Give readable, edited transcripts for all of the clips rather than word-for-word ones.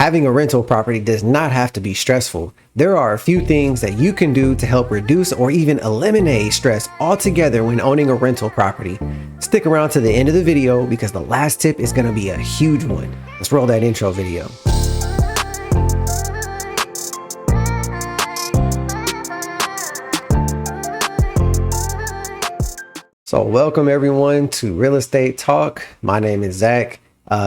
Having a rental property does not have to be stressful. There are a few things that you can do to help reduce or even eliminate stress altogether when owning a rental property. Stick around to the end of the video because the last tip is going to be a huge one. Let's roll that intro video. So welcome everyone to Real Estate Talk. My name is Zach.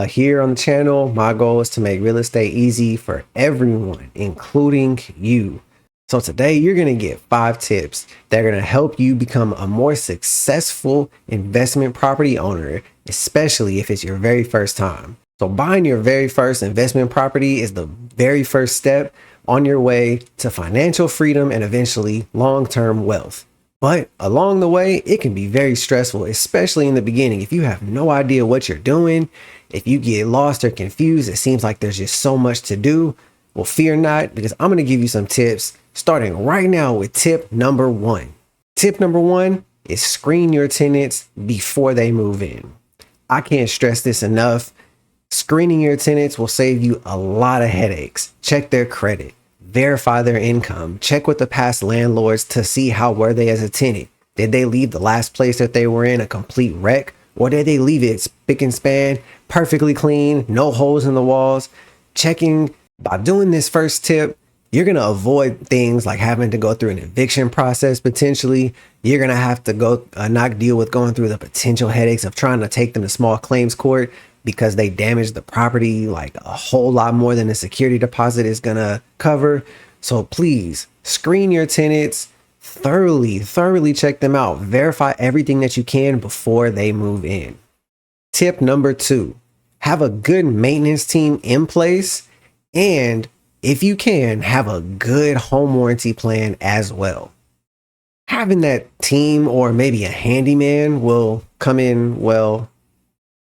Here on the channel, my goal is to make real estate easy for everyone, including you. So today you're going to get 5 tips that are going to help you become a more successful investment property owner, especially if it's your very first time. So buying your very first investment property is the very first step on your way to financial freedom and eventually long-term wealth. But along the way, it can be very stressful, especially in the beginning. If you have no idea what you're doing, if you get lost or confused, it seems like there's just so much to do. Well, fear not, because I'm going to give you some tips starting right now with tip number 1. Tip number 1 is screen your tenants before they move in. I can't stress this enough. Screening your tenants will save you a lot of headaches. Check their credit. Verify their income, check with the past landlords to see how were they as a tenant. Did they leave the last place that they were in a complete wreck? Or did they leave it spick and span, perfectly clean, no holes in the walls? Checking by doing this first tip, you're going to avoid things like having to go through an eviction process potentially. You're going to have to go not deal with going through the potential headaches of trying to take them to small claims court because they damaged the property like a whole lot more than the security deposit is going to cover. So please screen your tenants thoroughly check them out. Verify everything that you can before they move in. Tip number 2, have a good maintenance team in place. And if you can, have a good home warranty plan as well. Having that team or maybe a handyman will come in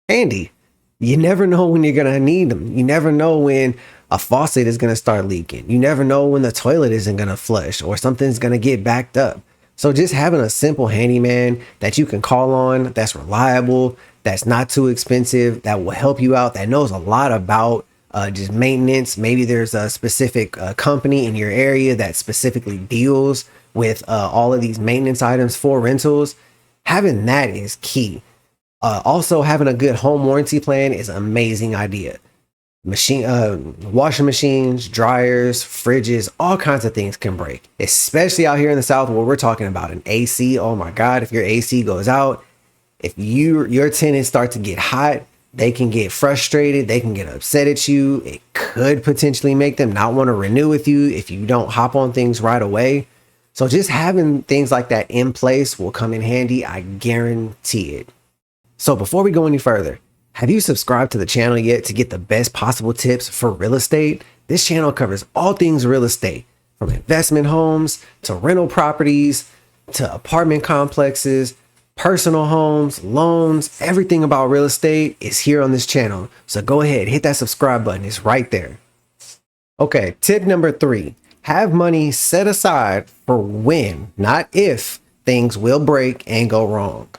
handy. You never know when you're going to need them. You never know when a faucet is going to start leaking. You never know when the toilet isn't going to flush or something's going to get backed up. So just having a simple handyman that you can call on, that's reliable, that's not too expensive, that will help you out, that knows a lot about just maintenance. Maybe there's a specific company in your area that specifically deals with all of these maintenance items for rentals. Having that is key. Also, having a good home warranty plan is an amazing idea. Washing machines, dryers, fridges, all kinds of things can break, especially out here in the South where we're talking about an AC. Oh my God, if your AC goes out, if your tenants start to get hot, they can get frustrated. They can get upset at you. It could potentially make them not want to renew with you if you don't hop on things right away. So just having things like that in place will come in handy. I guarantee it. So before we go any further, have you subscribed to the channel yet to get the best possible tips for real estate? This channel covers all things real estate, from investment homes to rental properties to apartment complexes, personal homes, loans, everything about real estate is here on this channel. So go ahead, hit that subscribe button. It's right there. Okay, tip number 3, have money set aside for when, not if, things will break and go wrong.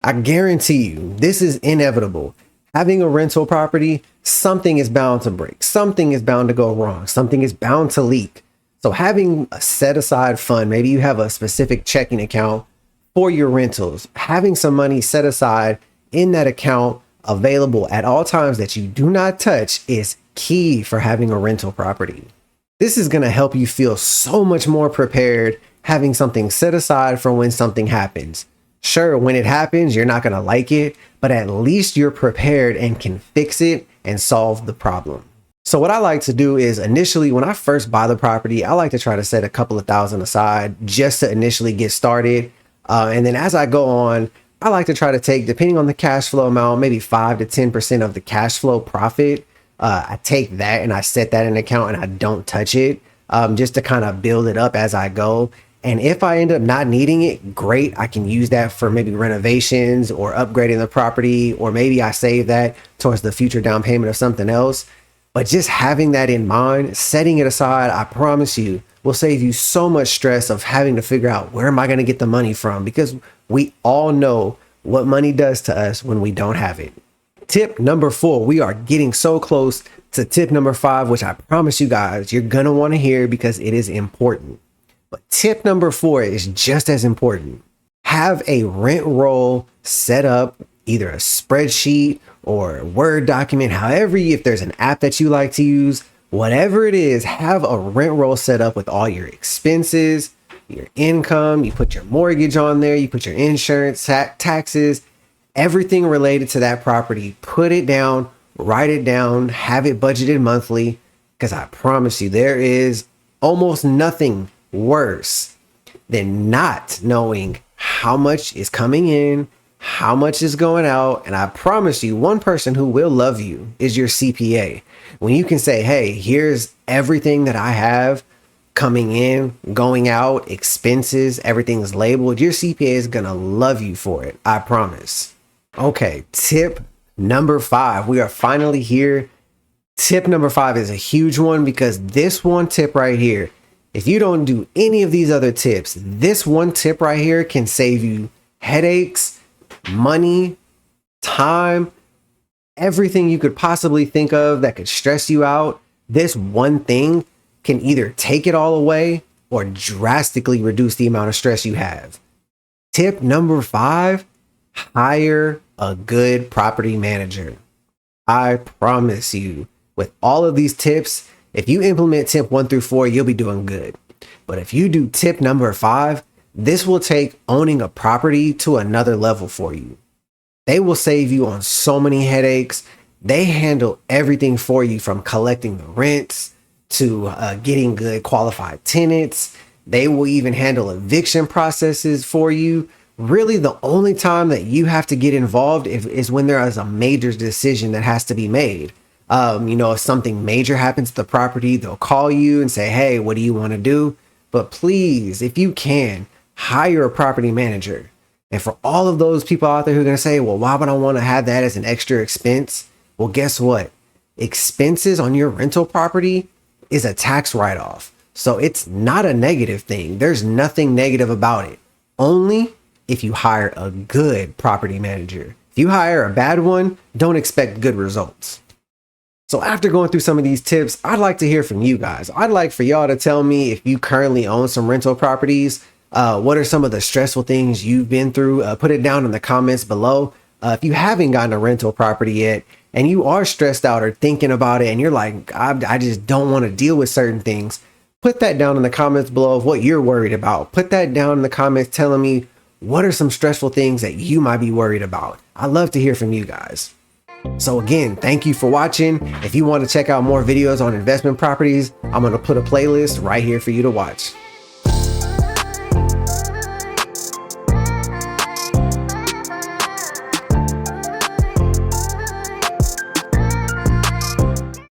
I guarantee you, this is inevitable. Having a rental property, something is bound to break. Something is bound to go wrong. Something is bound to leak. So having a set aside fund, maybe you have a specific checking account for your rentals, having some money set aside in that account available at all times that you do not touch is key for having a rental property. This is going to help you feel so much more prepared having something set aside for when something happens. Sure, when it happens, you're not going to like it, but at least you're prepared and can fix it and solve the problem. So what I like to do is initially, when I first buy the property, I like to try to set a couple of thousand aside just to initially get started. And then as I go on, I like to try to take, depending on the cash flow amount, maybe 5 to 10% of the cash flow profit. I take that and I set that in an account and I don't touch it just to kind of build it up as I go. And if I end up not needing it, great. I can use that for maybe renovations or upgrading the property, or maybe I save that towards the future down payment of something else. But just having that in mind, setting it aside, I promise you, will save you so much stress of having to figure out where am I going to get the money from, because we all know what money does to us when we don't have it. Tip number 4, we are getting so close to tip number 5, which I promise you guys, you're going to want to hear because it is important. But tip number 4 is just as important. Have a rent roll set up, either a spreadsheet or a Word document, however, if there's an app that you like to use, whatever it is, have a rent roll set up with all your expenses, your income, you put your mortgage on there, you put your insurance, taxes, everything related to that property. Put it down, write it down, have it budgeted monthly, because I promise you there is almost nothing worse than not knowing how much is coming in, how much is going out. And I promise you, one person who will love you is your CPA. When you can say, hey, here's everything that I have coming in, going out, expenses, everything's labeled, your CPA is going to love you for it. I promise. Okay, tip number 5. We are finally here. Tip number 5 is a huge one because this one tip right here, if you don't do any of these other tips, this one tip right here can save you headaches, money, time, everything you could possibly think of that could stress you out. This one thing can either take it all away or drastically reduce the amount of stress you have. Tip number 5, hire a good property manager. I promise you, with all of these tips, if you implement tip 1 through 4, you'll be doing good. But if you do tip number 5, this will take owning a property to another level for you. They will save you on so many headaches. They handle everything for you, from collecting the rents to getting good qualified tenants. They will even handle eviction processes for you. Really, the only time that you have to get involved is when there is a major decision that has to be made. If something major happens to the property, they'll call you and say, hey, what do you want to do? But please, if you can, hire a property manager. And for all of those people out there who are going to say, well, why would I want to have that as an extra expense? Well, guess what? Expenses on your rental property is a tax write-off. So it's not a negative thing. There's nothing negative about it. Only if you hire a good property manager. If you hire a bad one, don't expect good results. So after going through some of these tips, I'd like to hear from you guys. I'd like for y'all to tell me if you currently own some rental properties. What are some of the stressful things you've been through? Put it down in the comments below. If you haven't gotten a rental property yet and you are stressed out or thinking about it and you're like, I just don't want to deal with certain things, put that down in the comments below of what you're worried about. Put that down in the comments telling me what are some stressful things that you might be worried about. I'd love to hear from you guys. So again, thank you for watching. If you want to check out more videos on investment properties, I'm going to put a playlist right here for you to watch.